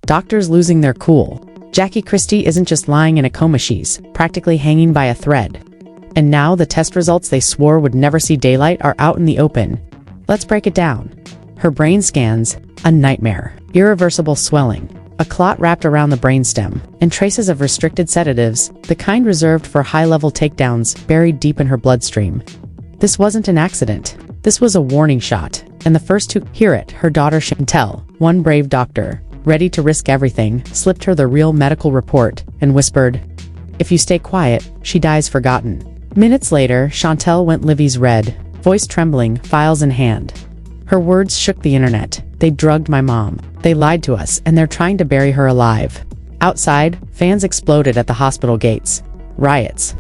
Doctors losing their cool. Jackie Christie isn't just lying in a coma, she's practically hanging by a thread. And now the test results they swore would never see daylight are out in the open. Let's break it down. Her brain scans, a nightmare. Irreversible swelling, a clot wrapped around the brainstem, and traces of restricted sedatives, the kind reserved for high-level takedowns, buried deep in her bloodstream. This wasn't an accident. This was a warning shot, and the first to hear it, her daughter Chantel, one brave doctor, ready to risk everything, slipped her the real medical report and whispered, "If you stay quiet, she dies forgotten." Minutes later, Chantel went Livy's red, voice trembling, files in hand. Her words shook the internet. "They drugged my mom. They lied to us, and they're trying to bury her alive." Outside, fans exploded at the hospital gates. Riots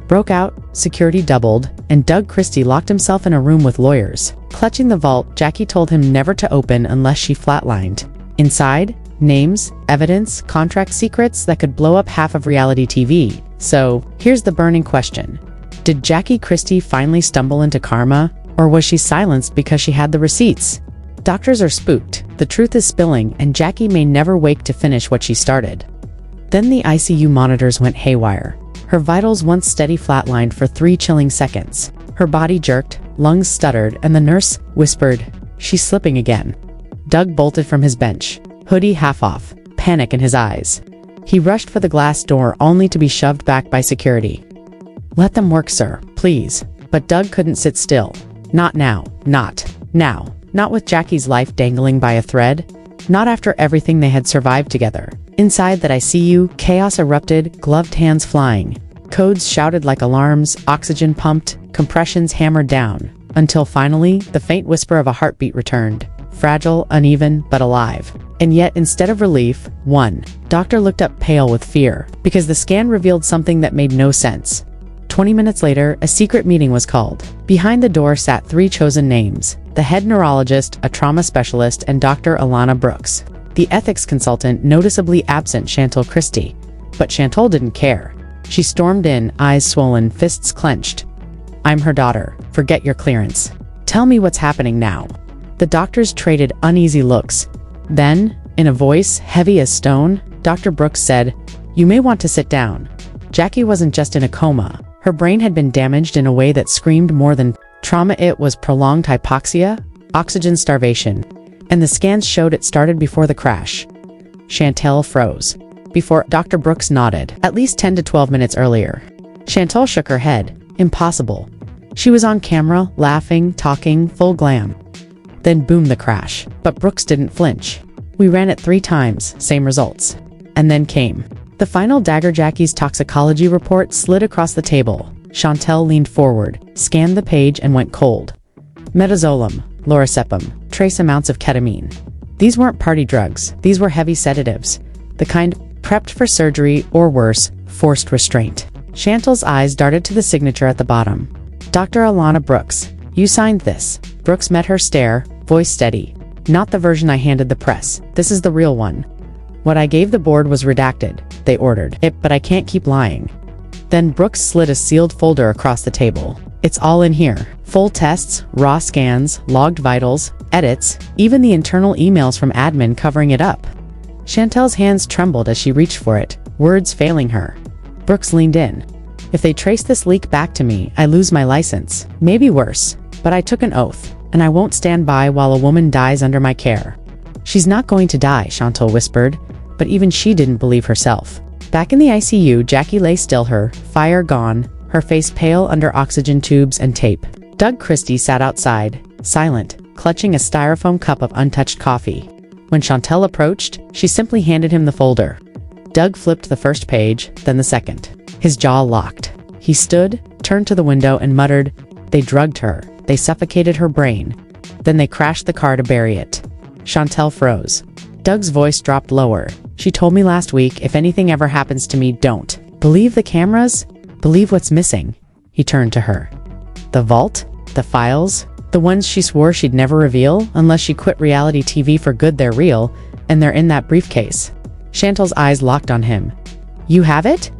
broke out, security doubled, and Doug Christie locked himself in a room with lawyers. Clutching the vault, Jackie told him never to open unless she flatlined. Inside, names, evidence, contract secrets that could blow up half of reality TV. So, here's the burning question. Did Jackie Christie finally stumble into karma, or was she silenced because she had the receipts? Doctors are spooked, the truth is spilling, and Jackie may never wake to finish what she started. Then the ICU monitors went haywire. Her vitals once steady flatlined for 3 chilling seconds. Her body jerked, lungs stuttered, and the nurse whispered, "She's slipping again." Doug bolted from his bench, hoodie half off, panic in his eyes. He rushed for the glass door only to be shoved back by security. "Let them work, sir, please." But Doug couldn't sit still. Not now, not now. Not with Jackie's life dangling by a thread. Not after everything they had survived together. Inside that ICU, chaos erupted, gloved hands flying. Codes shouted like alarms, oxygen pumped, compressions hammered down. Until finally, the faint whisper of a heartbeat returned. Fragile, uneven, but alive. And yet, instead of relief, one doctor looked up pale with fear, because the scan revealed something that made no sense. 20 minutes later, a secret meeting was called. Behind the door sat 3 chosen names: the head neurologist, a trauma specialist, and Dr. Alana Brooks. The ethics consultant, noticeably absent Chantel Christie. But Chantel didn't care. She stormed in, eyes swollen, fists clenched. "I'm her daughter. Forget your clearance. Tell me what's happening now." The doctors traded uneasy looks. Then, in a voice heavy as stone, Dr. Brooks said, "You may want to sit down." Jackie wasn't just in a coma. Her brain had been damaged in a way that screamed more than trauma. It was prolonged hypoxia, oxygen starvation, and the scans showed it started before the crash. Chantel froze. Before Dr. Brooks nodded, at least 10 to 12 minutes earlier. Chantel shook her head. Impossible. She was on camera, laughing, talking, full glam. Then boom, the crash. But Brooks didn't flinch. "We ran it 3 times, same results." And then came the final dagger. Jackie's toxicology report slid across the table. Chantel leaned forward, scanned the page, and went cold. Midazolam, lorazepam, trace amounts of ketamine. These weren't party drugs. These were heavy sedatives. The kind prepped for surgery, or worse, forced restraint. Chantel's eyes darted to the signature at the bottom. "Dr. Alana Brooks, you signed this." Brooks met her stare, voice steady. "Not the version I handed the press. This is the real one. What I gave the board was redacted," they ordered. But I can't keep lying." Then Brooks slid a sealed folder across the table. "It's all in here. Full tests, raw scans, logged vitals, edits, even the internal emails from admin covering it up." Chantel's hands trembled as she reached for it, words failing her. Brooks leaned in. "If they trace this leak back to me, I lose my license. Maybe worse. But I took an oath, and I won't stand by while a woman dies under my care." "She's not going to die," Chantel whispered, but even she didn't believe herself. Back in the ICU, Jackie lay still, her fire gone, her face pale under oxygen tubes and tape. Doug Christie sat outside, silent, clutching a styrofoam cup of untouched coffee. When Chantel approached, she simply handed him the folder. Doug flipped the first page, then the second. His jaw locked. He stood, turned to the window, and muttered, "They drugged her. They suffocated her brain. Then they crashed the car to bury it." Chantel froze. Doug's voice dropped lower. "She told me last week, if anything ever happens to me, don't believe the cameras. Believe what's missing." He turned to her. "The vault? The files? The ones she swore she'd never reveal unless she quit reality TV for good. They're real, and they're in that briefcase." Chantel's eyes locked on him. "You have it?"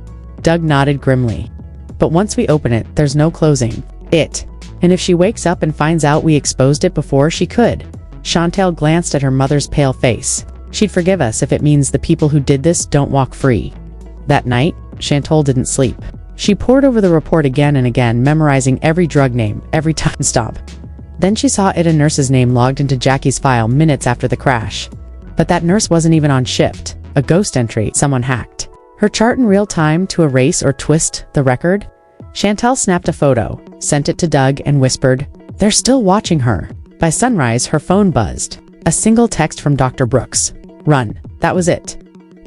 Doug nodded grimly. "But once we open it, there's no closing it. And if she wakes up and finds out we exposed it before she could." Chantel glanced at her mother's pale face. She'd forgive us if it means the people who did this don't walk free. That night, Chantal didn't sleep. She pored over the report again and again, memorizing every drug name, every time stop. Then she saw a nurse's name logged into Jackie's file minutes after the crash. But that nurse wasn't even on shift. A ghost entry someone hacked. Her chart in real time to erase or twist the record? Chantal snapped a photo, sent it to Doug, and whispered, "They're still watching her." By sunrise, her phone buzzed. A single text from Dr. Brooks. "Run." That was it.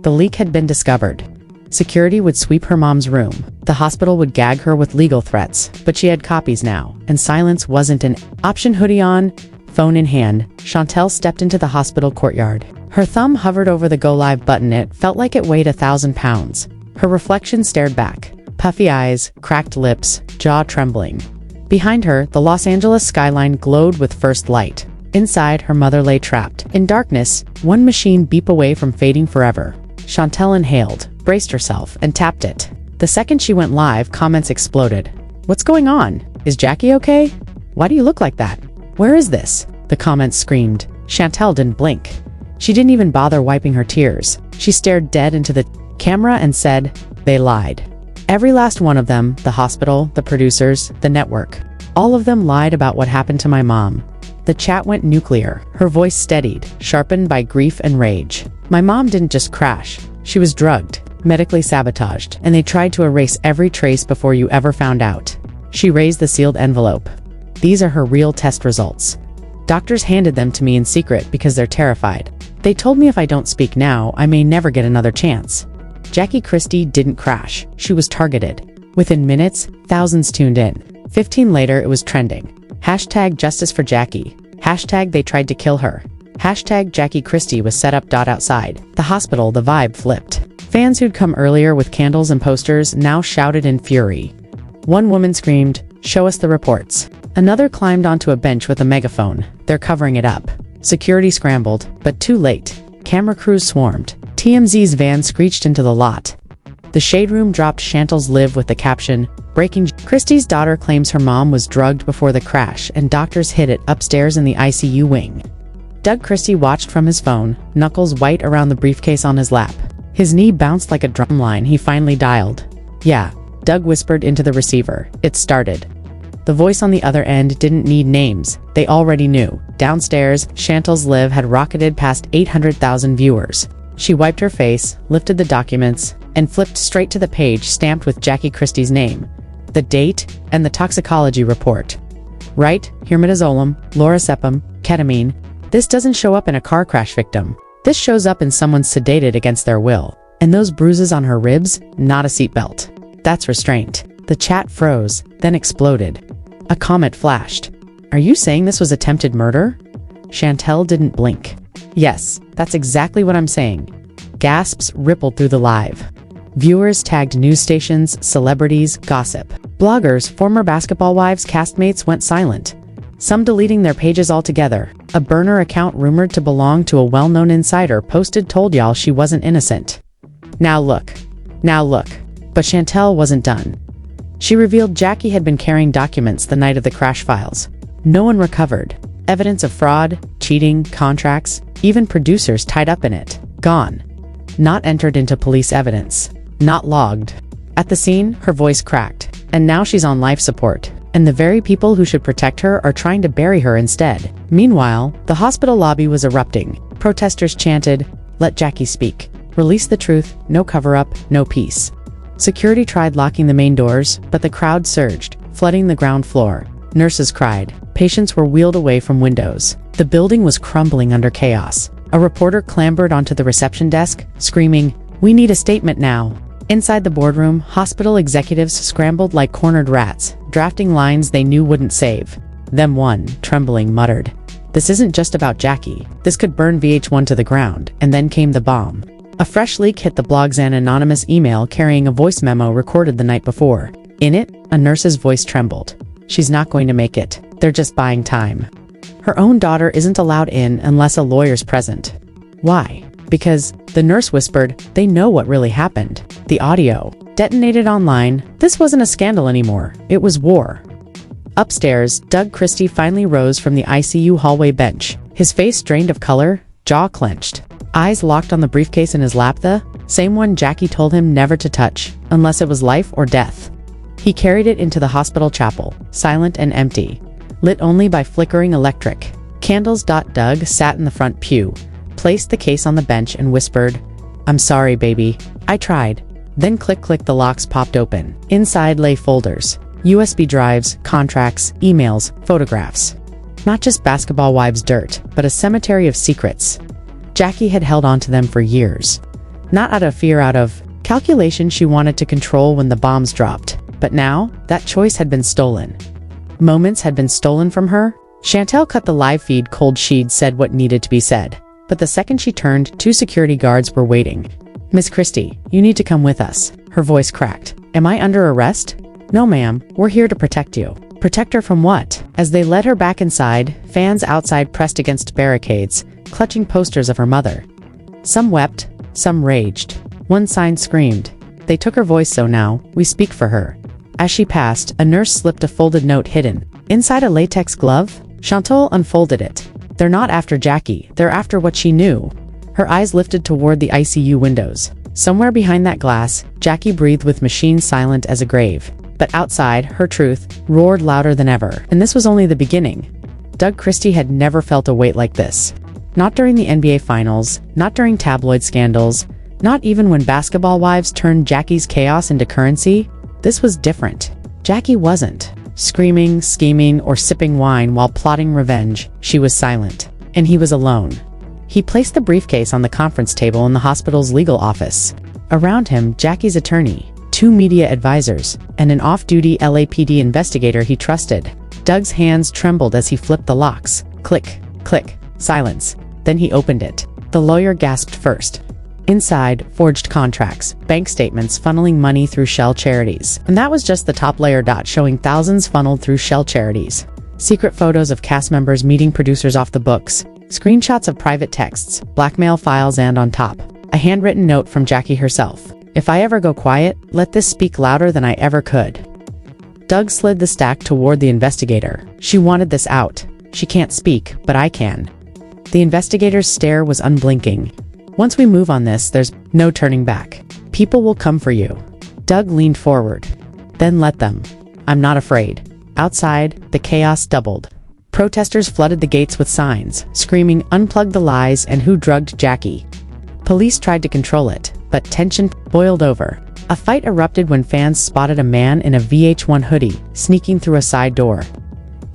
The leak had been discovered. Security would sweep her mom's room. The hospital would gag her with legal threats, but she had copies now, and silence wasn't an option. Hoodie on, phone in hand, Chantal stepped into the hospital courtyard. Her thumb hovered over the Go Live button. It felt like it weighed 1,000 pounds. Her reflection stared back. Puffy eyes, cracked lips, jaw trembling. Behind her, the Los Angeles skyline glowed with first light. Inside, her mother lay trapped. In darkness, one machine beep away from fading forever. Chantal inhaled, braced herself, and tapped it. The second she went live, comments exploded. "What's going on? Is Jackie okay? Why do you look like that? Where is this?" The comments screamed. Chantal didn't blink. She didn't even bother wiping her tears. She stared dead into the camera and said, "They lied." Every last one of them, the hospital, the producers, the network. All of them lied about what happened to my mom. The chat went nuclear, her voice steadied, sharpened by grief and rage. "My mom didn't just crash. She was drugged, medically sabotaged, and they tried to erase every trace before you ever found out." She raised the sealed envelope. "These are her real test results. Doctors handed them to me in secret because they're terrified. They told me if I don't speak now, I may never get another chance." Jackie Christie didn't crash. She was targeted. Within minutes, thousands tuned in. 15 later, it was trending. Hashtag justice for Jackie. Hashtag they tried to kill her. Hashtag Jackie Christie was set up. Outside the hospital, the vibe flipped. Fans who'd come earlier with candles and posters now shouted in fury. One woman screamed, "Show us the reports." Another climbed onto a bench with a megaphone. "They're covering it up." Security scrambled, but too late. Camera crews swarmed. TMZ's van screeched into the lot. The shade room dropped Chantal's live with the caption, "Breaking." Christie's daughter claims her mom was drugged before the crash and doctors hid it upstairs in the ICU wing. Doug Christie watched from his phone, knuckles white around the briefcase on his lap. His knee bounced like a drum line. He finally dialed. "Yeah," Doug whispered into the receiver. It started. The voice on the other end didn't need names. They already knew. Downstairs, Chantal's live had rocketed past 800,000 viewers. She wiped her face, lifted the documents, and flipped straight to the page stamped with Jackie Christie's name, the date, and the toxicology report. Right, Mirtazapine, lorazepam, ketamine. This doesn't show up in a car crash victim. This shows up in someone sedated against their will. And those bruises on her ribs, not a seatbelt. That's restraint. The chat froze, then exploded. A comment flashed. "Are you saying this was attempted murder?" Chantal didn't blink. "Yes, that's exactly what I'm saying." Gasps rippled through the live. Viewers tagged news stations, celebrities, gossip. Bloggers, former basketball wives, castmates went silent. Some deleting their pages altogether. A burner account rumored to belong to a well-known insider posted told y'all she wasn't innocent. Now look. Now look. But Chantal wasn't done. She revealed Jackie had been carrying documents the night of the crash files. No one recovered. Evidence of fraud, cheating, contracts, even producers tied up in it. Gone. Not entered into police evidence. Not logged. At the scene, her voice cracked. And now she's on life support. And the very people who should protect her are trying to bury her instead. Meanwhile, the hospital lobby was erupting. Protesters chanted, "Let Jackie speak. Release the truth, no cover-up, no peace." Security tried locking the main doors, but the crowd surged, flooding the ground floor. Nurses cried. Patients were wheeled away from windows. The building was crumbling under chaos. A reporter clambered onto the reception desk, screaming, "We need a statement now." Inside the boardroom, hospital executives scrambled like cornered rats, drafting lines they knew wouldn't save. Them one, trembling, muttered, "This isn't just about Jackie. This could burn VH1 to the ground." And then came the bomb. A fresh leak hit the blog's an anonymous email carrying a voice memo recorded the night before. In it, a nurse's voice trembled. "She's not going to make it. They're just buying time." Her own daughter isn't allowed in unless a lawyer's present. Why? Because, the nurse whispered, they know what really happened. The audio detonated online. This wasn't a scandal anymore. It was war. Upstairs, Doug Christie finally rose from the ICU hallway bench. His face drained of color, jaw clenched. eyes locked on the briefcase in his lap, the same one Jackie told him never to touch, unless it was life or death. He carried it into the hospital chapel, silent and empty, lit only by flickering electric candles. Doug sat in the front pew, placed the case on the bench and whispered, "I'm sorry, baby. I tried." Then click, the locks popped open. Inside lay folders, USB drives, contracts, emails, photographs. Not just Basketball Wives dirt, but a cemetery of secrets. Jackie had held on to them for years. Not out of fear, out of calculation. She wanted to control when the bombs dropped. But now, that choice had been stolen. Moments had been stolen from her. Chantel cut the live feed cold. She'd said what needed to be said. But the second she turned, 2 security guards were waiting. "Miss Christie, you need to come with us." Her voice cracked. "Am I under arrest?" "No, ma'am. We're here to protect you." Protect her from what? As they led her back inside, fans outside pressed against barricades, clutching posters of her mother. Some wept, some raged. One sign screamed. "They took her voice, so now we speak for her." As she passed, a nurse slipped a folded note hidden inside a latex glove. Chantal unfolded it. "They're not after Jackie, they're after what she knew." Her eyes lifted toward the ICU windows. Somewhere behind that glass, Jackie breathed with machine silent as a grave. But outside, her truth roared louder than ever. And this was only the beginning. Doug Christie had never felt a weight like this. Not during the NBA Finals, not during tabloid scandals, not even when Basketball Wives turned Jackie's chaos into currency. This was different. Jackie wasn't screaming, scheming, or sipping wine while plotting revenge. She was silent. And he was alone. He placed the briefcase on the conference table in the hospital's legal office. Around him, Jackie's attorney, 2 media advisors, and an off-duty LAPD investigator he trusted. Doug's hands trembled as he flipped the locks. Click, click, silence. Then he opened it. The lawyer gasped first. Inside, forged contracts, bank statements funneling money through shell charities. And that was just the top layer. Showing thousands funneled through shell charities. Secret photos of cast members meeting producers off the books. Screenshots of private texts, blackmail files, and on top, a handwritten note from Jackie herself. "If I ever go quiet, let this speak louder than I ever could." Doug slid the stack toward the investigator. "She wanted this out. She can't speak, but I can." The investigator's stare was unblinking. "Once we move on this, there's no turning back. People will come for you." Doug leaned forward. "Then let them. I'm not afraid." Outside, the chaos doubled. Protesters flooded the gates with signs, screaming, "Unplug the lies," and "Who drugged Jackie?" Police tried to control it, but tension boiled over. A fight erupted when fans spotted a man in a VH1 hoodie sneaking through a side door.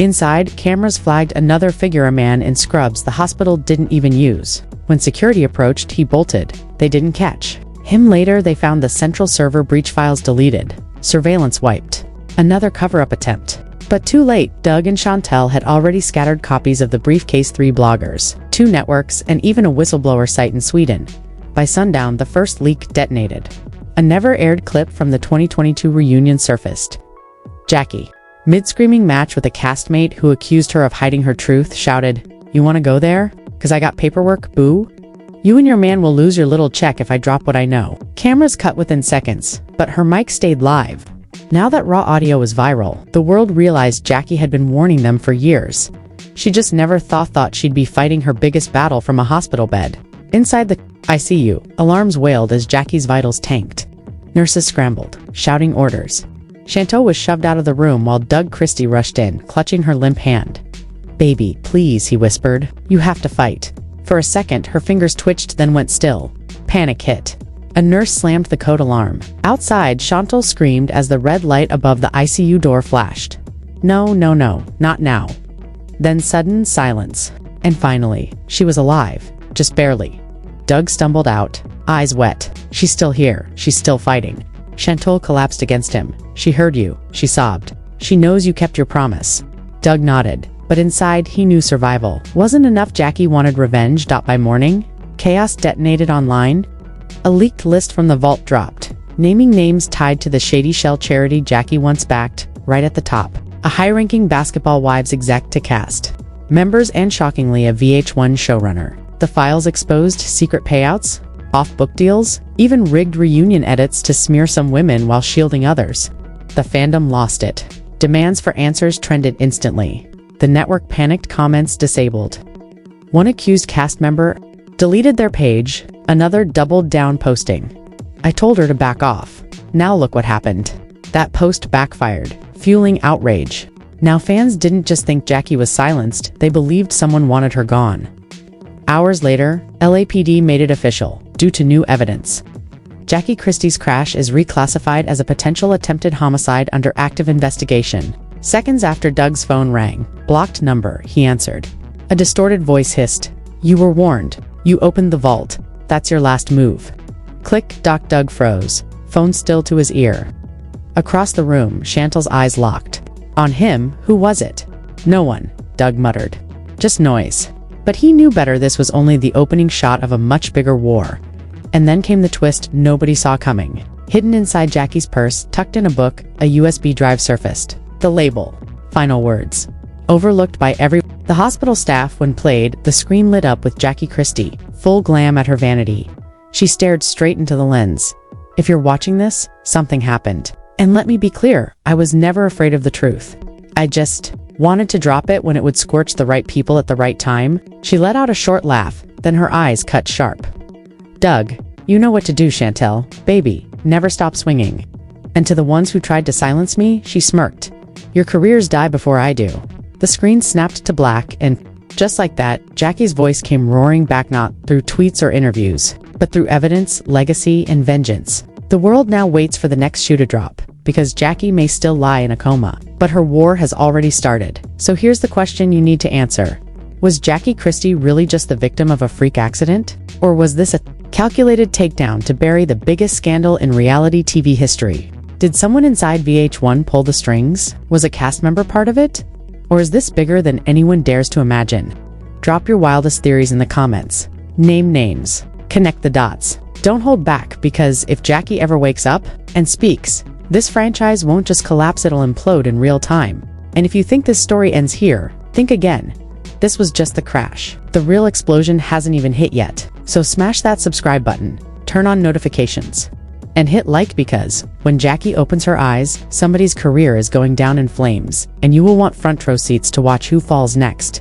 Inside, cameras flagged another figure, a man in scrubs the hospital didn't even use. When security approached, he bolted. They didn't catch him. Later, they found the central server breach files deleted, surveillance wiped. Another cover-up attempt. But too late. Doug and Chantel had already scattered copies of the briefcase, 3 bloggers, 2 networks, and even a whistleblower site in Sweden. By sundown, the first leak detonated. A never-aired clip from the 2022 reunion surfaced. Jackie, mid-screaming match with a castmate who accused her of hiding her truth, shouted, "You want to go there? 'Cause I got paperwork, boo? You and your man will lose your little check if I drop what I know." Cameras cut within seconds, but her mic stayed live. Now that raw audio was viral, the world realized Jackie had been warning them for years. She just never thought she'd be fighting her biggest battle from a hospital bed. Inside the ICU, alarms wailed as Jackie's vitals tanked. Nurses scrambled, shouting orders. Chantal was shoved out of the room while Doug Christie rushed in, clutching her limp hand. "Baby, please," he whispered. "You have to fight." For a second, her fingers twitched, then went still. Panic hit. A nurse slammed the code alarm. Outside, Chantal screamed as the red light above the ICU door flashed. No, not now. Then sudden silence. And finally, she was alive. Just barely. Doug stumbled out, eyes wet. "She's still here. She's still fighting." Chantal collapsed against him. "She heard you," she sobbed. "She knows you kept your promise." Doug nodded, but inside he knew survival wasn't enough. Jackie wanted revenge. By morning, chaos detonated online. A leaked list from the vault dropped, naming names tied to the shady shell charity Jackie once backed, right at the top. A high-ranking Basketball Wives exec to cast members and, shockingly, a VH1 showrunner. The files exposed secret payouts, off-book deals, even rigged reunion edits to smear some women while shielding others. The fandom lost it. Demands for answers trended instantly. The network panicked, comments disabled. One accused cast member deleted their page, another doubled down posting. I told her to back off. Now look what happened. That post backfired, fueling outrage. Now fans didn't just think Jackie was silenced, they believed someone wanted her gone. Hours later, LAPD made it official, due to new evidence. Jackie Christie's crash is reclassified as a potential attempted homicide under active investigation. Seconds after Doug's phone rang, blocked number, he answered. A distorted voice hissed, "You were warned. You opened the vault. That's your last move." Click. Doug froze, phone still to his ear. Across the room, Chantal's eyes locked. On him, who was it? No one, Doug muttered. Just noise. But he knew better. This was only the opening shot of a much bigger war. And then came the twist nobody saw coming. Hidden inside Jackie's purse, tucked in a book, a USB drive surfaced. The label. Final words. Overlooked by the hospital staff. When played, the screen lit up with Jackie Christie, full glam at her vanity. She stared straight into the lens. If you're watching this, something happened. And let me be clear, I was never afraid of the truth. I just wanted to drop it when it would scorch the right people at the right time. She let out a short laugh, then her eyes cut sharp. Doug, you know what to do, Chantal. Baby, never stop swinging. And to the ones who tried to silence me, she smirked. Your careers die before I do. The screen snapped to black, and just like that, Jackie's voice came roaring back, not through tweets or interviews, but through evidence, legacy, and vengeance. The world now waits for the next shoe to drop, because Jackie may still lie in a coma, but her war has already started. So here's the question you need to answer. Was Jackie Christie really just the victim of a freak accident? Or was this a calculated takedown to bury the biggest scandal in reality TV history? Did someone inside VH1 pull the strings? Was a cast member part of it? Or is this bigger than anyone dares to imagine? Drop your wildest theories in the comments. Name names. Connect the dots. Don't hold back, because if Jackie ever wakes up and speaks, this franchise won't just collapse, it'll implode in real time. And if you think this story ends here, think again. This was just the crash. The real explosion hasn't even hit yet. So smash that subscribe button, turn on notifications, and hit like, because when Jackie opens her eyes, somebody's career is going down in flames, and you will want front row seats to watch who falls next.